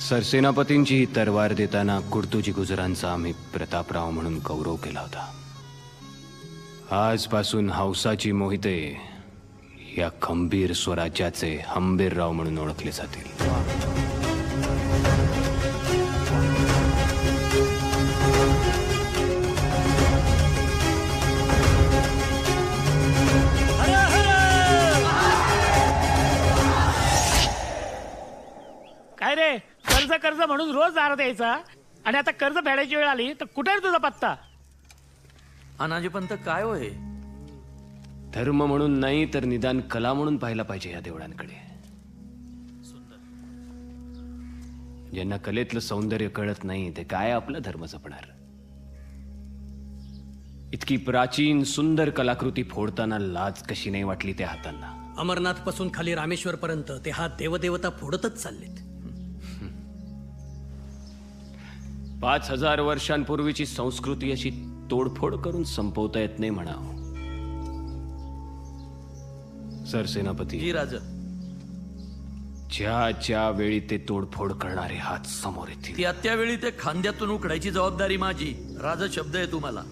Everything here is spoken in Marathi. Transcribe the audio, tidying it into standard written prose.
सरसेनापतींची ही तरवार देताना कुर्तुजी गुजरांचा आम्ही प्रतापराव म्हणून गौरव केला होता. आजपासून हौसाची मोहिते या खंबीर स्वराज्याचे हंबीरराव म्हणून ओळखले जातील. काय रे, कर्ज कर्ज म्हणून रोज दारा द्यायचा आणि आता कर्ज फेडायची वेळ आली तर कुठे तुझा पत्ता? अनाजीपंत काय होय? धर्म म्हणून नाही तर निदान कला म्हणून पाहायला पाहिजे या देवळांकडे. ज्यांना कलेतलं सौंदर्य कळत नाही ते काय आपला धर्म जपणार? इतकी प्राचीन सुंदर कलाकृती फोडताना लाज कशी नाही वाटली त्या हातांना? अमरनाथ पासून खाली रामेश्वर पर्यंत ते हात देवदेवता फोडतच चाललेत. 5000 वर्षांपूर्वीची संस्कृती अशी तोडफोड करून संपवता येत नाही म्हणावं. सरसेनापती, जी राज. ज्या ज्या वेळी ते तोडफोड करणारे हात समोर येतील त्या त्यावेळी ते खांद्यातून उकडायची जबाबदारी माझी. राज शब्द आहे तुम्हाला.